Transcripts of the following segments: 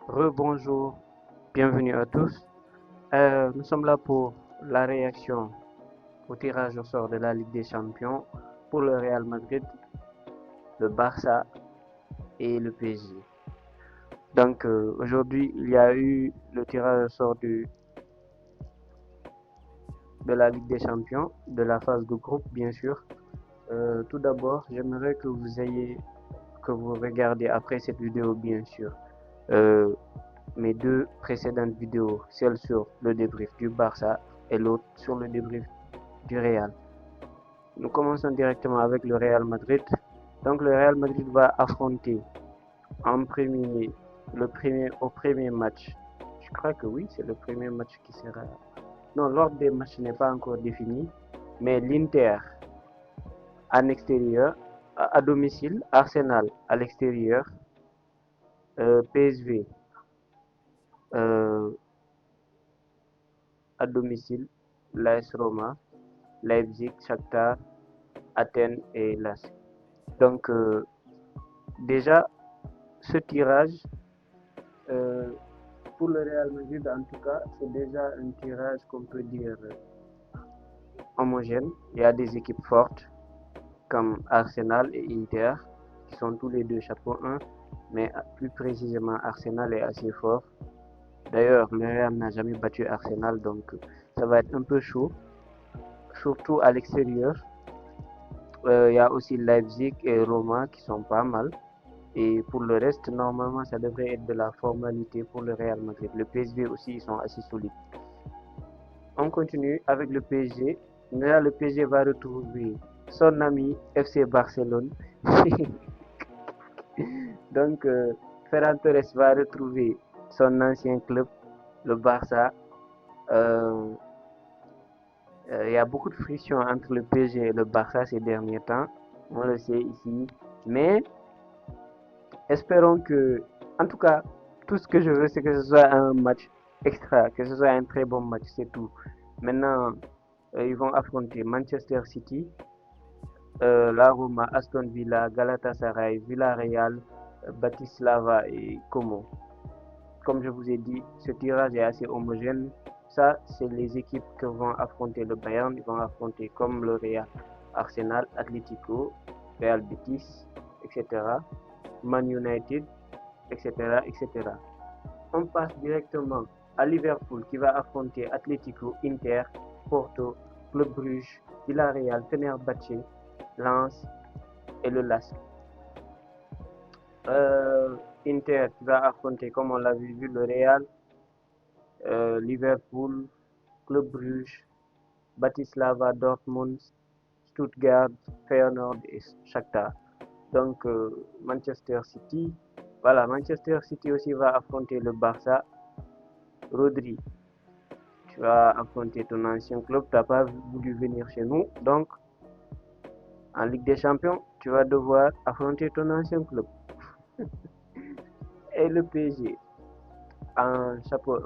Rebonjour, bienvenue à tous. Nous sommes là pour la réaction au tirage au sort de la Ligue des Champions pour le Real Madrid, le Barça et le PSG. Donc aujourd'hui, il y a eu le tirage au sort de la Ligue des Champions, de la phase de groupe bien sûr. Tout d'abord, j'aimerais que vous regardiez après cette vidéo bien sûr euh, mes deux précédentes vidéos, celle sur le débrief du Barça et l'autre sur le débrief du Real. Nous commençons directement avec le Real Madrid. Donc le Real Madrid va affronter en premier, au premier match. Je crois que oui, c'est le premier match qui sera. Non, l'ordre des matchs n'est pas encore défini, mais l'Inter en extérieur, à domicile, Arsenal à l'extérieur, PSV euh, à domicile, l'AS Roma, Leipzig, Shakhtar, Athènes et LASK. Donc déjà, ce tirage, euh, pour le Real Madrid en tout cas, c'est déjà un tirage qu'on peut dire homogène. Il y a des équipes fortes comme Arsenal et Inter qui sont tous les deux chapeau 1, mais plus précisément Arsenal est assez fort. D'ailleurs, le Real n'a jamais battu Arsenal, donc ça va être un peu chaud, surtout à l'extérieur. Il y a aussi Leipzig et Roma qui sont pas mal. Et pour le reste, normalement, ça devrait être de la formalité pour le Real Madrid. Le PSV aussi, ils sont assez solides. On continue avec le PSG. Là, le PSG va retrouver son ami FC Barcelone. Donc, Ferran Torres va retrouver son ancien club, le Barça. Euh, Il y a beaucoup de friction entre le PSG et le Barça ces derniers temps. On le sait ici. Mais espérons que, en tout cas, tout ce que je veux, c'est que ce soit un match extra, que ce soit un très bon match, c'est tout. Maintenant, ils vont affronter Manchester City, la Roma, Aston Villa, Galatasaray, Villarreal, Bratislava et Como. Comme je vous ai dit, ce tirage est assez homogène. Ça, c'est les équipes que vont affronter le Bayern. Ils vont affronter comme le Real, Arsenal, Atlético, Real Betis, etc. Man United, etc., etc. On passe directement à Liverpool qui va affronter Atlético, Inter, Porto, Club Bruges, Villarreal, Fenerbahçe, Lens et le LASK. Euh, Inter qui va affronter, comme on l'avait vu, le Real, Liverpool, Club Bruges, Bratislava, Dortmund, Stuttgart, Feyenoord et Shakhtar. Donc Manchester City, voilà, Manchester City aussi va affronter le Barça. Rodri, tu vas affronter ton ancien club, tu n'as pas voulu venir chez nous, donc en Ligue des Champions, tu vas devoir affronter ton ancien club. Et le PSG en chapeau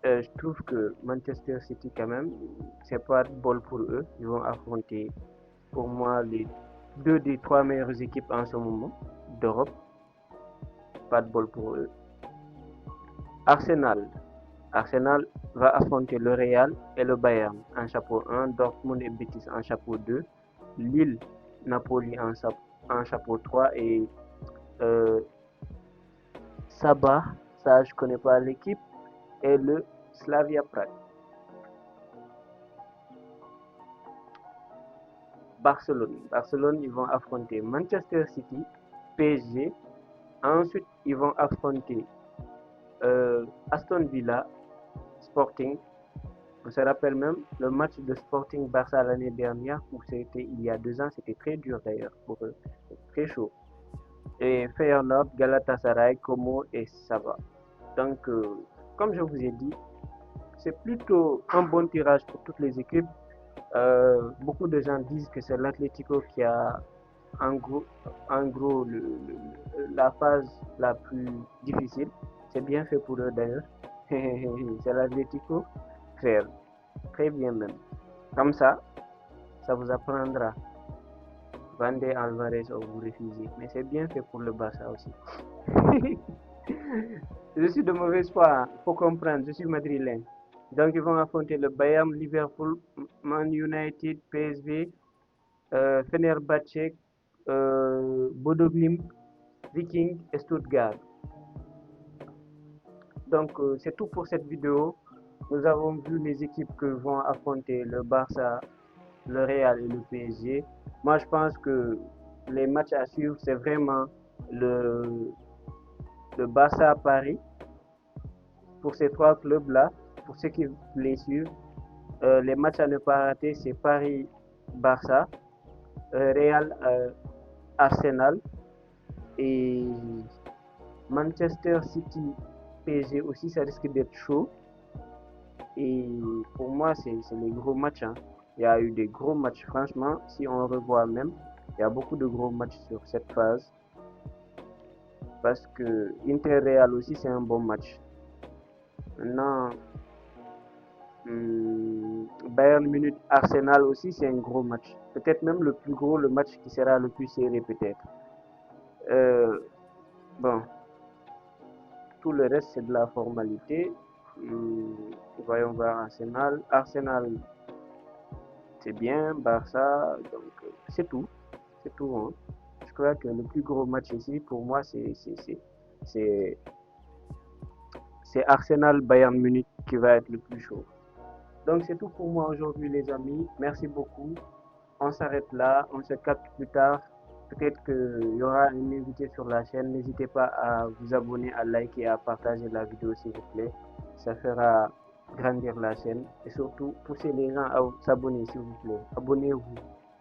1, je trouve que Manchester City quand même, c'est pas de bol pour eux. Ils vont affronter pour moi les deux des trois meilleures équipes en ce moment d'Europe. Pas de bol pour eux. Arsenal. Arsenal va affronter le Real et le Bayern en chapeau 1, Dortmund et Betis en chapeau 2, Lille, Napoli en chapeau 3 et euh, Sabah, ça je connais pas l'équipe, et le Slavia Prague. Barcelone. Barcelone, ils vont affronter Manchester City, PSG. Ensuite, ils vont affronter Aston Villa, Sporting. On se rappelle même le match de Sporting Barça l'année dernière, où c'était il y a 2 ans, c'était très dur d'ailleurs pour eux, très chaud. Et Feyenoord, Galatasaray, Como et Sava. Donc, comme je vous ai dit, c'est plutôt un bon tirage pour toutes les équipes. Beaucoup de gens disent que c'est l'Atlético qui a en gros, la phase la plus difficile. C'est bien fait pour eux d'ailleurs. C'est l'Atlético, faire très bien même. Comme ça vous apprendra. Vendez Alvarez ou vous refusez. Mais c'est bien fait pour le Barça aussi. Je suis de mauvaise foi, hein. Faut comprendre, je suis madrilène. Donc ils vont affronter le Bayern, Liverpool, Man United, PSV, Fenerbahçe, Bodo Glimt, Viking et Stuttgart. Donc c'est tout pour cette vidéo. Nous avons vu les équipes que vont affronter le Barça, le Real et le PSG. Moi je pense que les matchs à suivre c'est vraiment le, le Barça Paris pour ces trois clubs-là, pour ceux qui les suivent. Les matchs à ne pas rater, c'est Paris-Barça, Real-Arsenal et Manchester City-PSG aussi, ça risque d'être chaud. Et pour moi, c'est les gros matchs, hein. Il y a eu des gros matchs, franchement, si on revoit même, il y a beaucoup de gros matchs sur cette phase. Parce que Inter-Real aussi, c'est un bon match. Maintenant, Bayern Munich Arsenal aussi c'est un gros match. Peut-être même le plus gros, le match qui sera le plus serré peut-être. Euh, bon, tout le reste c'est de la formalité. Voyons voir Arsenal. Arsenal c'est bien, Barça, donc c'est tout. C'est tout, hein. Je crois que le plus gros match ici pour moi c'est Arsenal Bayern Munich qui va être le plus chaud. Donc c'est tout pour moi aujourd'hui les amis. Merci beaucoup. On s'arrête là, on se capte plus tard. Peut-être qu'il y aura un invité sur la chaîne. N'hésitez pas à vous abonner, à liker et à partager la vidéo s'il vous plaît. Ça fera grandir la chaîne. Et surtout, poussez les gens à s'abonner s'il vous plaît. Abonnez-vous.